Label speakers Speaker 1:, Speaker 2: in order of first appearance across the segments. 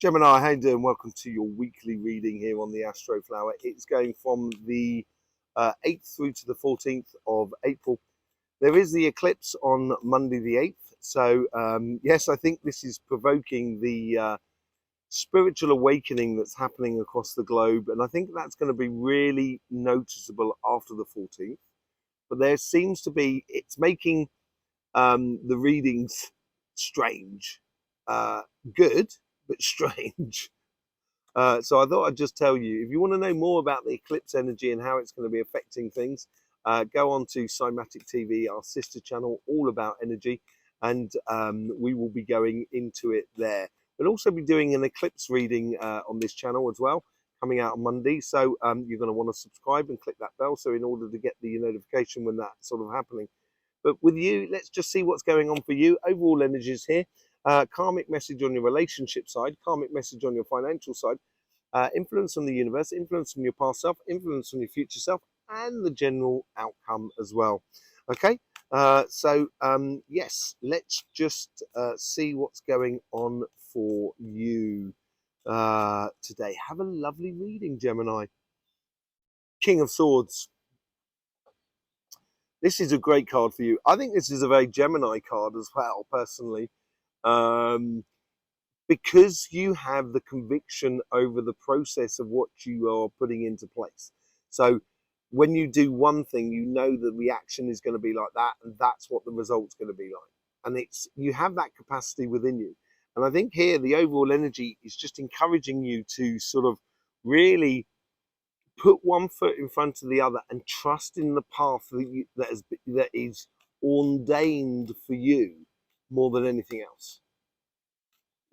Speaker 1: Gemini, how you doing? Welcome to your weekly reading here on the Astroflower. It's going from the 8th through to the 14th of April. There is the eclipse on Monday the 8th. So, yes, I think this is provoking the spiritual awakening that's happening across the globe. And I think that's going to be really noticeable after the 14th. But there seems to be, it's making the readings strange. Good, but strange. So I thought I'd just tell you, if you want to know more about the eclipse energy and how it's going to be affecting things, go on to Cymatic TV, our sister channel, all about energy, and we will be going into it there. We'll also be doing an eclipse reading on this channel as well, coming out on Monday. So you're going to want to subscribe and click that bell, so in order to get the notification when that's sort of happening. But with you, let's just see what's going on for you. Overall energies here. Karmic message on your relationship side, karmic message on your financial side, influence on the universe, influence on your past self, influence on your future self, and the general outcome as well. Okay, yes, let's just see what's going on for you today. Have a lovely reading, Gemini. King of Swords. This is a great card for you. I think this is a very Gemini card as well, personally. Because you have the conviction over the process of what you are putting into place. So when you do one thing, you know the reaction is going to be like that, and that's what the result's going to be like. And it's, you have that capacity within you. And I think here the overall energy is just encouraging you to sort of really put one foot in front of the other and trust in the path that is ordained for you more than anything else.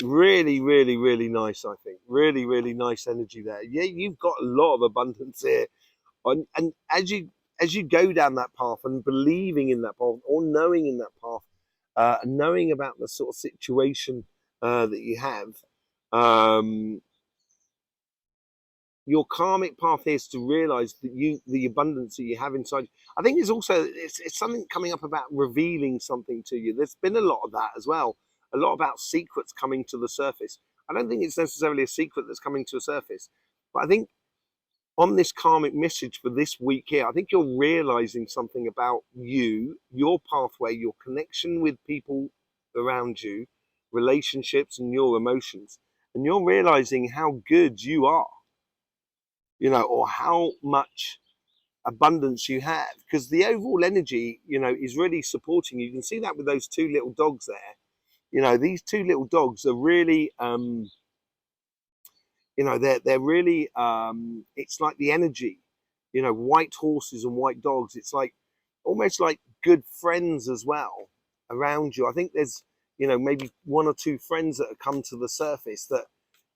Speaker 1: Really, really, really nice, I think. Really, really nice energy there. Yeah, you've got a lot of abundance here. And as you go down that path and believing in that path or knowing in that path, knowing about the sort of situation that you have, your karmic path is to realize that the abundance that you have inside. I think it's also, it's something coming up about revealing something to you. There's been a lot of that as well. A lot about secrets coming to the surface. I don't think it's necessarily a secret that's coming to the surface, but I think on this karmic message for this week here, I think you're realizing something about you, your pathway, your connection with people around you, relationships, and your emotions. And you're realizing how good you are, or how much abundance you have, because the overall energy, is really supporting you. You can see that with those two little dogs there. These two little dogs are really, they're really, it's like the energy, white horses and white dogs. It's like almost like good friends as well around you. I think there's, maybe one or two friends that have come to the surface that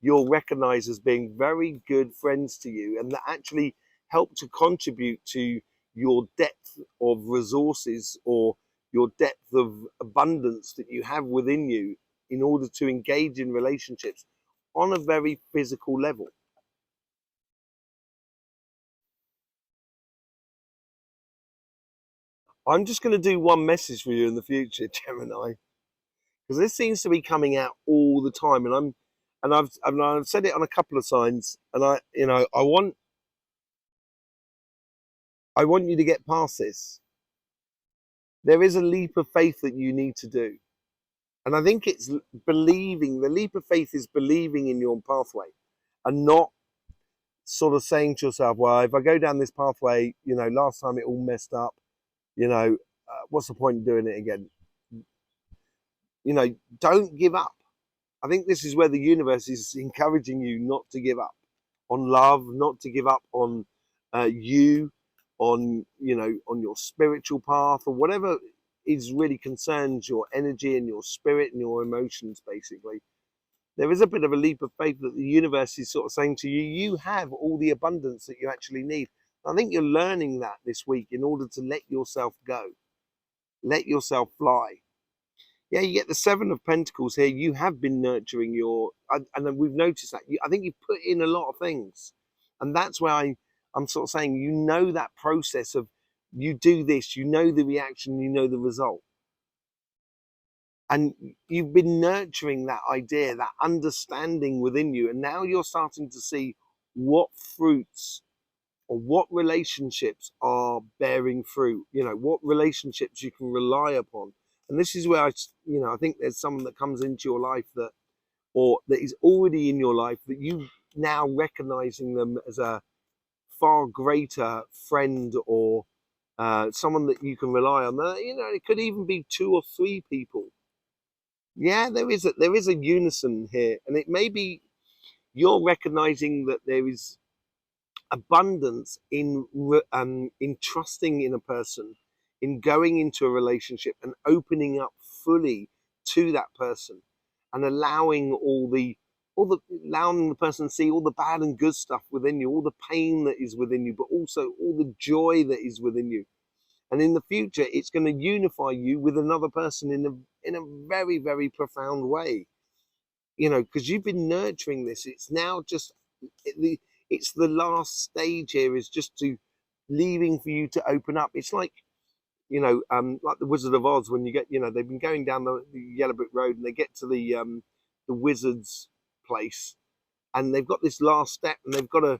Speaker 1: you'll recognize as being very good friends to you, and that actually help to contribute to your depth of resources or your depth of abundance that you have within you in order to engage in relationships on a very physical level. I'm just going to do one message for you in the future, Gemini, because this seems to be coming out all the time, and I've said it on a couple of signs, and I want you to get past this. There is a leap of faith that you need to do, and I think it's believing. The leap of faith is believing in your pathway, and not sort of saying to yourself, "Well, if I go down this pathway, last time it all messed up. What's the point in doing it again?" Don't give up. I think this is where the universe is encouraging you not to give up on love, not to give up on you, on on your spiritual path, or whatever is really concerns your energy and your spirit and your emotions. Basically, there is a bit of a leap of faith that the universe is sort of saying to you, you have all the abundance that you actually need. I think you're learning that this week in order to let yourself go, let yourself fly. Yeah, you get the Seven of Pentacles here. You have been nurturing and we've noticed that. I think you've put in a lot of things. And that's where I'm sort of saying, that process of you do this, the reaction, the result. And you've been nurturing that idea, that understanding within you, and now you're starting to see what fruits or what relationships are bearing fruit, what relationships you can rely upon. And this is where I think there's someone that comes into your life or that is already in your life, that you now recognizing them as a far greater friend, or someone that you can rely on. It could even be 2 or 3 people. Yeah, there is a unison here, and it may be you're recognizing that there is abundance in trusting in a person, in going into a relationship and opening up fully to that person, and allowing the person to see all the bad and good stuff within you, all the pain that is within you, but also all the joy that is within you. And in the future, it's going to unify you with another person in a very, very profound way. Because you've been nurturing this. It's now just it's the last stage here, is just to leaving for you to open up. It's like like the Wizard of Oz, when you get they've been going down the yellow brick road, and they get to the wizard's place, and they've got this last step, and they've got to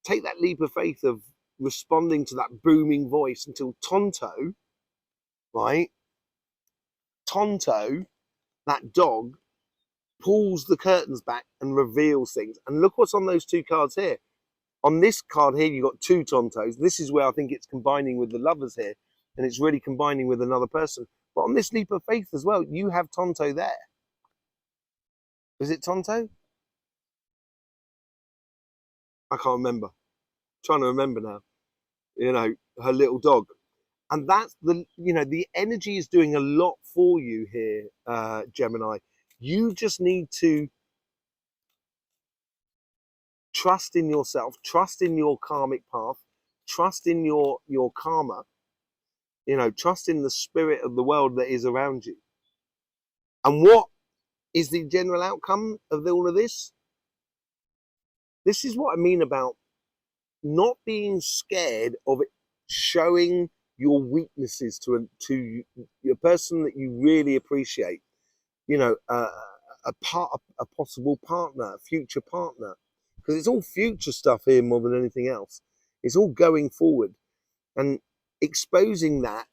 Speaker 1: take that leap of faith of responding to that booming voice until Tonto, right? Tonto, that dog, pulls the curtains back and reveals things. And look what's on those 2 cards here. On this card here, you've got 2 Tontos. This is where I think it's combining with the lovers here, and it's really combining with another person. But on this leap of faith as well, you have Tonto there. Is it Tonto? I can't remember. I'm trying to remember now. Her little dog. And that's the energy is doing a lot for you here, Gemini. You just need to trust in yourself, trust in your karmic path, trust in your karma, trust in the spirit of the world that is around you. And what is the general outcome of all of this? This is what I mean about not being scared of it showing your weaknesses to a person that you really appreciate, a possible partner, a future partner, because it's all future stuff here more than anything else. It's all going forward, and exposing that,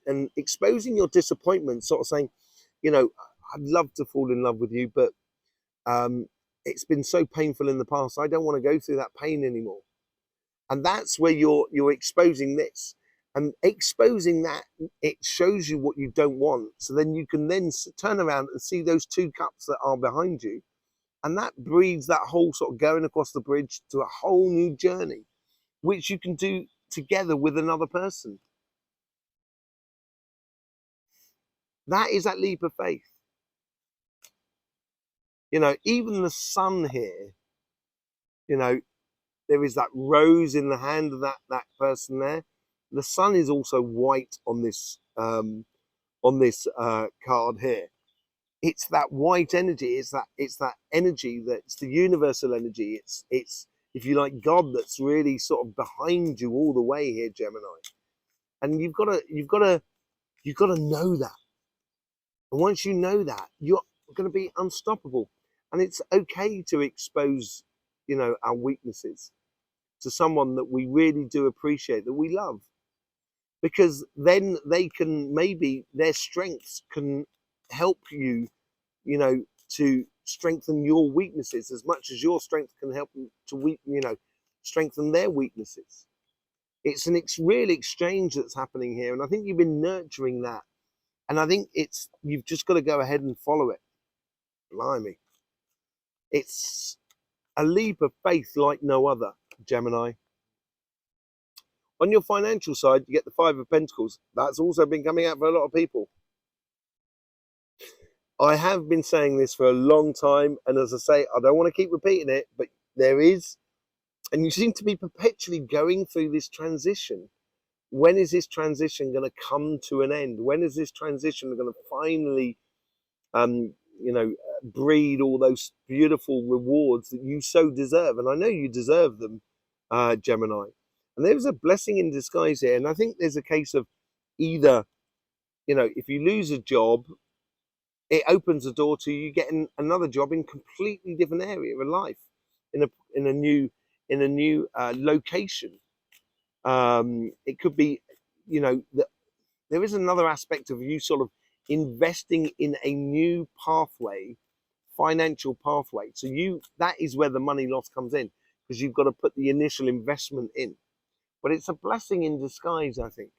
Speaker 1: and exposing your disappointment, sort of saying, I'd love to fall in love with you, but it's been so painful in the past. I don't want to go through that pain anymore. And that's where you're exposing this, and exposing that, it shows you what you don't want. So then you can then turn around and see those 2 cups that are behind you, and that breeds that whole sort of going across the bridge to a whole new journey, which you can do together with another person. That is that leap of faith. Even the sun here, there is that rose in the hand of that person there. The sun is also white on this card here. It's that white energy. It's that energy, that's the universal energy. It's if you like, God, that's really sort of behind you all the way here, Gemini. And you've got to know that. And once you know that, you're going to be unstoppable. And it's okay to expose, our weaknesses to someone that we really do appreciate, that we love, because then they can, maybe their strengths can help you, to strengthen your weaknesses as much as your strength can help them to strengthen their weaknesses. It's an real exchange that's happening here, and I think you've been nurturing that, and I think you've just got to go ahead and follow it. Blimey, it's a leap of faith like no other, Gemini. On your financial side, you get the 5 of Pentacles. That's also been coming out for a lot of people. I have been saying this for a long time, and as I say, I don't want to keep repeating it, but there is, and you seem to be perpetually going through this transition. When is this transition going to come to an end? When is this transition going to finally, breed all those beautiful rewards that you so deserve? And I know you deserve them, Gemini. And there's a blessing in disguise here. And I think there's a case of either, if you lose a job, it opens the door to you getting another job in completely different area of life, in a new location. It could be, there is another aspect of you sort of investing in a new pathway, financial pathway. So that is where the money loss comes in, because you've got to put the initial investment in. But it's a blessing in disguise, I think.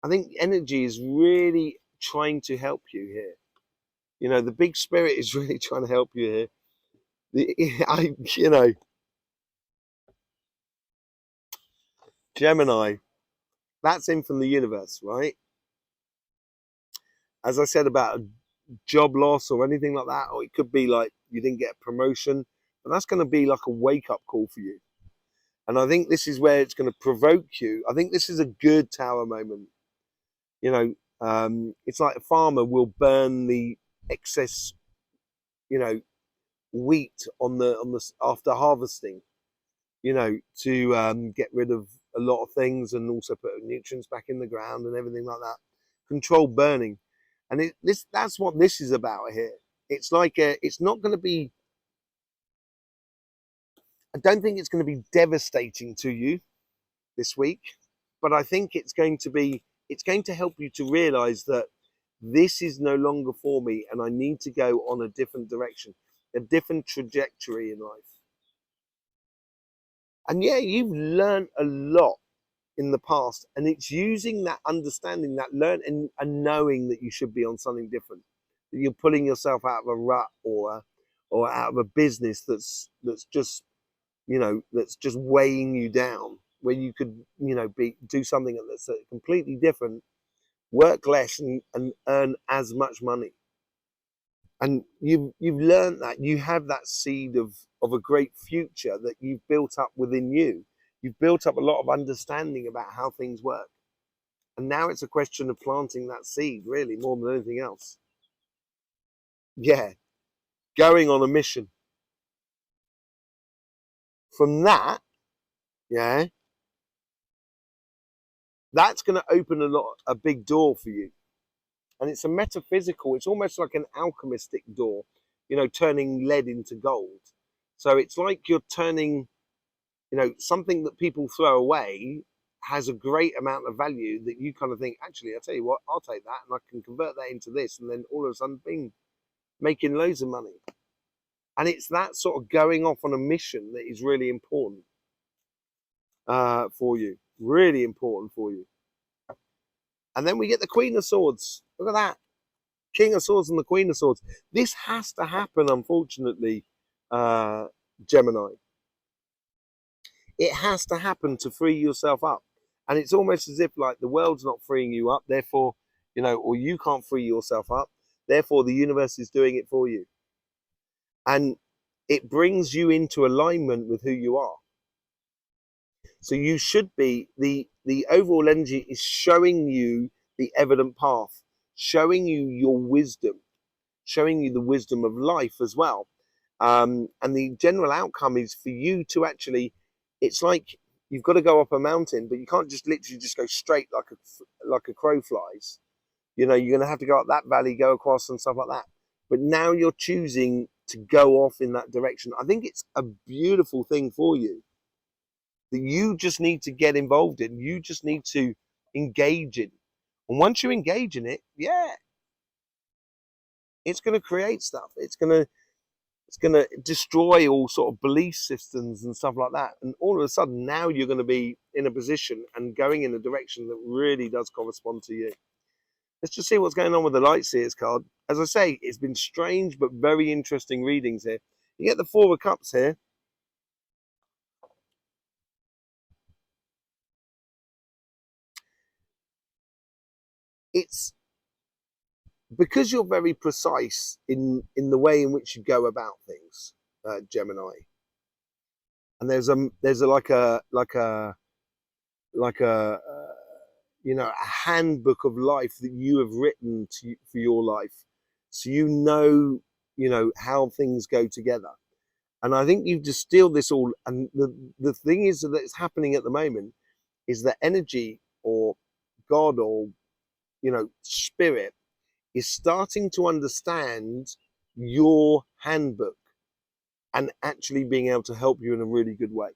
Speaker 1: I think energy is really trying to help you here. The big spirit is really trying to help you here. Gemini, that's in from the universe, right? As I said about a job loss or anything like that, or it could be like you didn't get a promotion, but that's going to be like a wake-up call for you. And I think this is where it's going to provoke you. I think this is a good tower moment. It's like a farmer will burn the excess, wheat on the after harvesting, to get rid of a lot of things, and also put nutrients back in the ground and everything like that. Controlled burning, and that's what this is about here. It's like it's not going to be. I don't think it's going to be devastating to you this week, but I think it's going to help you to realize that this is no longer for me, and I need to go on a different direction, a different trajectory in life. And yeah, you've learned a lot in the past, and it's using that understanding, that learn and knowing that you should be on something different, that you're pulling yourself out of a rut or out of a business that's just that's just weighing you down, where you could do something that's completely different, work less and earn as much money. And you've learned that you have that seed of a great future that you've built up within you. You've built up a lot of understanding about how things work, and now it's a question of planting that seed, really, more than anything else. Yeah, going on a mission. From that, yeah, that's going to open a big door for you. And it's a metaphysical, it's almost like an alchemistic door, turning lead into gold. So it's like you're turning, something that people throw away has a great amount of value, that you kind of think, actually, I'll tell you what, I'll take that and I can convert that into this. And then all of a sudden, bing, making loads of money. And it's that sort of going off on a mission that is really important for you, really important for you. And then we get the Queen of Swords. Look at that. King of Swords and the Queen of Swords. This has to happen, unfortunately, Gemini. It has to happen to free yourself up. And it's almost as if like the world's not freeing you up, therefore, or you can't free yourself up, therefore the universe is doing it for you. And it brings you into alignment with who you are. So you should be, the overall energy is showing you the evident path, showing you your wisdom, showing you the wisdom of life as well. And the general outcome is for you to actually, it's like you've got to go up a mountain, but you can't just literally just go straight like a crow flies. You're going to have to go up that valley, go across and stuff like that. But now you're choosing to go off in that direction. I think it's a beautiful thing for you that you just need to get involved in. You just need to engage in. And once you engage in it, yeah, it's going to create stuff. It's going to destroy all sort of belief systems and stuff like that. And all of a sudden, now you're going to be in a position and going in a direction that really does correspond to you. Let's just see what's going on with the Light Seers card. As I say, it's been strange but very interesting readings here. You get the Four of Cups here. It's because you're very precise in the way in which you go about things, Gemini. And there's a handbook of life that you have written for your life, so how things go together. And I think you've distilled this all. And the thing is that it's happening at the moment is that energy or God or spirit is starting to understand your handbook and actually being able to help you in a really good way.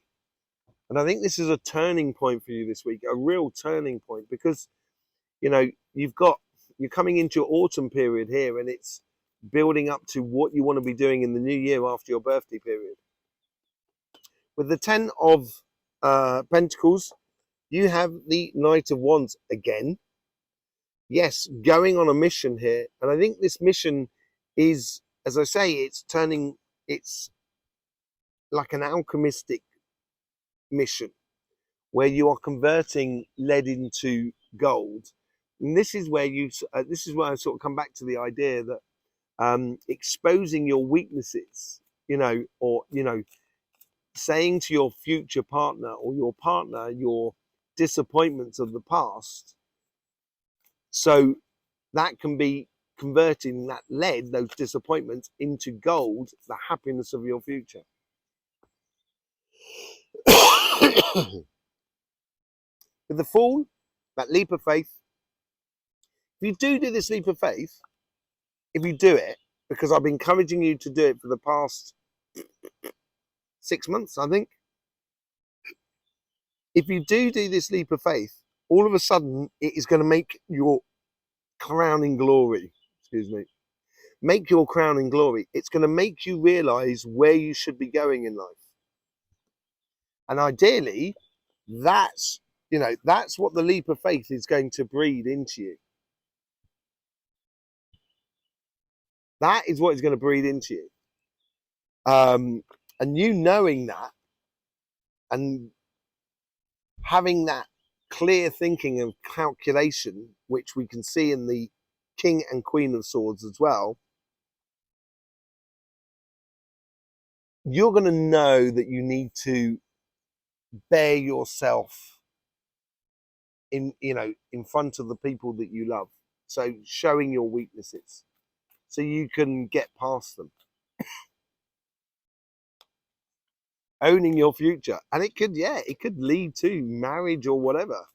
Speaker 1: And I think this is a turning point for you this week, a real turning point, because you're coming into your autumn period here, and it's building up to what you want to be doing in the new year after your birthday period. With the 10 of Pentacles, you have the Knight of Wands again. Yes, going on a mission here. And I think this mission is, as I say, it's like an alchemistic mission where you are converting lead into gold. And this is where I sort of come back to the idea that exposing your weaknesses, or saying to your future partner or your partner your disappointments of the past, so that can be converting that lead, those disappointments, into gold, the happiness of your future. With the Fool, that leap of faith, if you do this leap of faith, if you do it, because I've been encouraging you to do it for the past 6 months, I think. If you do this leap of faith, all of a sudden it is going to make your crowning glory. Make your crowning glory. It's going to make you realize where you should be going in life. And ideally, that's what the leap of faith is going to breed into you. That is what is going to breed into you. And you knowing that and having that clear thinking and calculation, which we can see in the King and Queen of Swords as well, you're going to know that you need to bear yourself in front of the people that you love. So showing your weaknesses so you can get past them. Owning your future. And it could lead to marriage or whatever.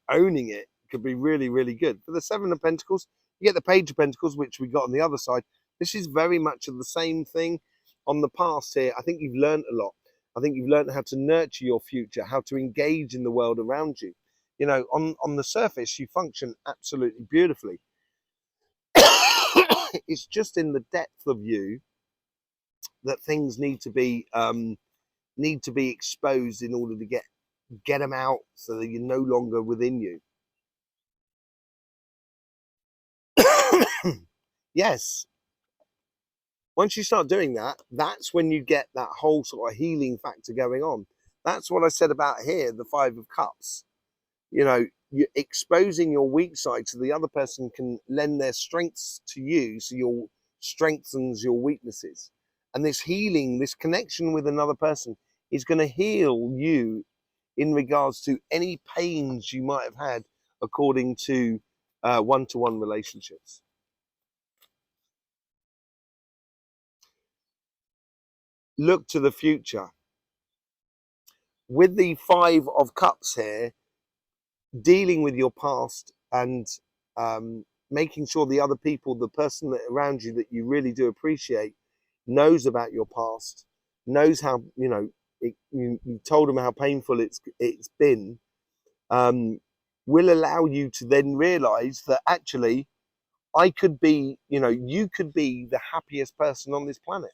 Speaker 1: Owning it could be really, really good. For the Seven of Pentacles, you get the Page of Pentacles, which we got on the other side. This is very much of the same thing on the past here. I think you've learned a lot. I think you've learned how to nurture your future, how to engage in the world around you. On the surface, you function absolutely beautifully. It's just in the depth of you that things need to be exposed in order to get them out, so that you're no longer within you. Yes. Once you start doing that, that's when you get that whole sort of healing factor going on. That's what I said about here, the Five of Cups. You're exposing your weak side so the other person can lend their strengths to you, so your strengthens your weaknesses. And this healing, this connection with another person is going to heal you in regards to any pains you might have had according to one-to-one relationships. Look to the future. With the Five of Cups here, dealing with your past and making sure the other people, the person that around you that you really do appreciate, knows about your past, knows how, you told them how painful it's been, will allow you to then realize that actually I could be, you could be the happiest person on this planet.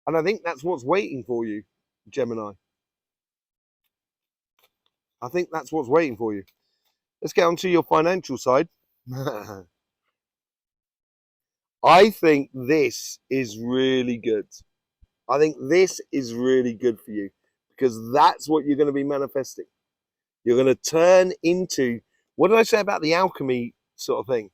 Speaker 1: And I think that's what's waiting for you, Gemini. I think that's what's waiting for you. Let's get on to your financial side. I think this is really good. I think this is really good for you, because that's what you're going to be manifesting. You're going to turn into, what did I say about the alchemy sort of thing?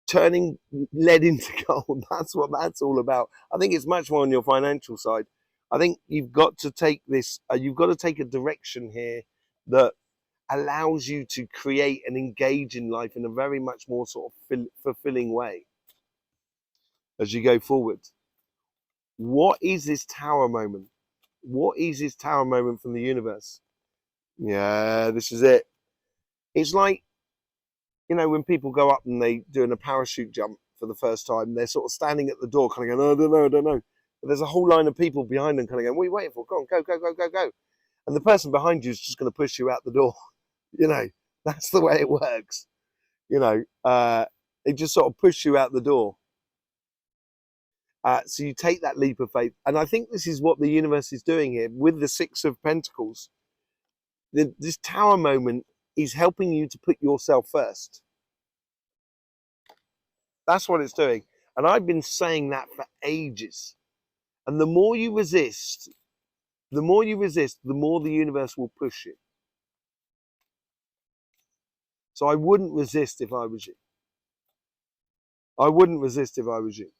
Speaker 1: Turning lead into gold. That's what that's all about. I think it's much more on your financial side. I think you've got to take this, you've got to take a direction here that allows you to create and engage in life in a very much more sort of fulfilling way as you go forward. What is this tower moment? What is this tower moment from the universe? Yeah, this is it. It's like, you know, when people go up and they doing a parachute jump for the first time, they're sort of standing at the door, kind of going, oh, I don't know, I don't know. But there's a whole line of people behind them, kind of going, what are you waiting for? Go on, go, go, go, go, go. And the person behind you is just going to push you out the door. You know, that's the way it works. You know, it just sort of push you out the door. So you take that leap of faith. And I think this is what the universe is doing here with the Six of Pentacles. This tower moment is helping you to put yourself first. That's what it's doing. And I've been saying that for ages. And the more you resist, the more the universe will push you. So I wouldn't resist if I was you. I wouldn't resist if I was you.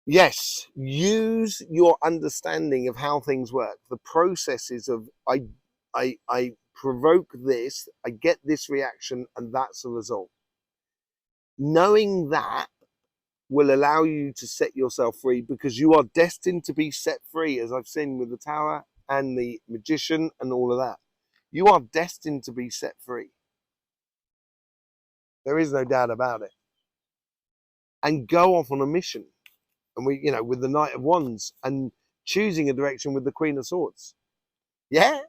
Speaker 1: Yes, use your understanding of how things work. The processes of I provoke this, I get this reaction, and that's the result. Knowing that will allow you to set yourself free, because you are destined to be set free, as I've seen with the Tower and the Magician and all of that. You are destined to be set free. There is no doubt about it. And go off on a mission. And we, you know, with the Knight of Wands and choosing a direction with the Queen of Swords. Yeah,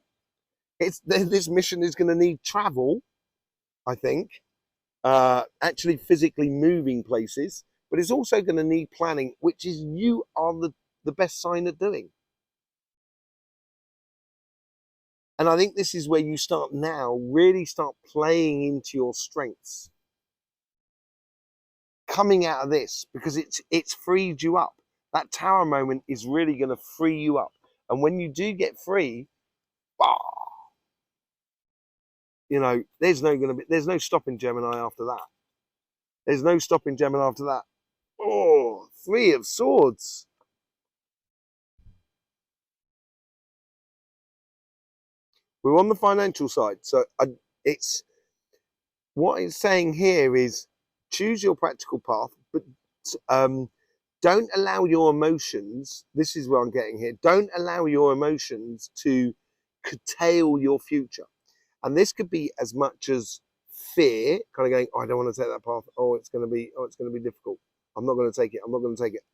Speaker 1: this mission is going to need travel, I think, actually physically moving places, but it's also going to need planning, which is you are the best sign at doing. And I think this is where you start now, really start playing into your strengths. Coming out of this, because it's freed you up. That Tower moment is really going to free you up. And when you do get free, you know, there's no stopping Gemini after that. There's no stopping Gemini after that. Oh, Three of Swords. We're on the financial side. So it's what it's saying here is choose your practical path, but don't allow your emotions. This is what I'm getting here. Don't allow your emotions to curtail your future. And this could be as much as fear, kind of going, oh, I don't want to take that path. Oh, it's going to be difficult. I'm not going to take it. I'm not going to take it.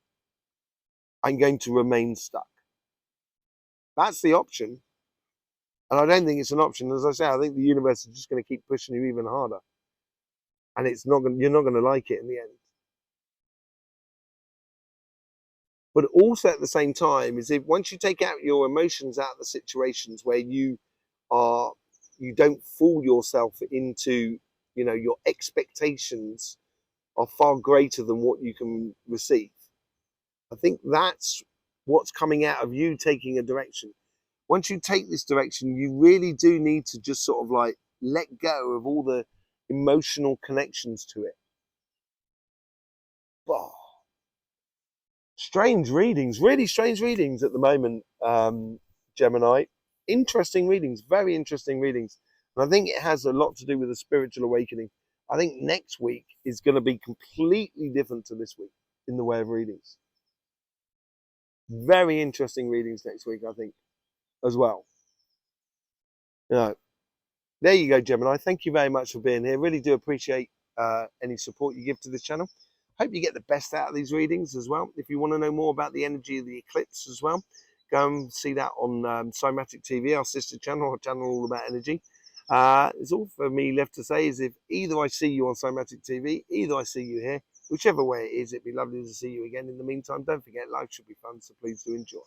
Speaker 1: I'm going to remain stuck. That's the option. And I don't think it's an option. As I say, I think the universe is just going to keep pushing you even harder. And you're not going to like it in the end. But also at the same time, is if once you take out your emotions out of the situations where you don't fool yourself into, you know, your expectations are far greater than what you can receive. I think that's what's coming out of you taking a direction. Once you take this direction, you really do need to just sort of like let go of all the emotional connections to it. Oh, strange readings, really strange readings at the moment, Gemini. Interesting readings, very interesting readings. And I think it has a lot to do with the spiritual awakening. I think next week is going to be completely different to this week in the way of readings. Very interesting readings next week, I think, as well. You know, there you go, Gemini. Thank you very much for being here. Really do appreciate any support you give to this channel. Hope you get the best out of these readings as well. If you want to know more about the energy of the eclipse as well, go and see that on Cymatic TV, our sister channel, our channel all about energy. It's all for me left to say is if either I see you on Cymatic TV, either I see you here, whichever way it is, it'd be lovely to see you again. In the meantime, don't forget, life should be fun, so please do enjoy.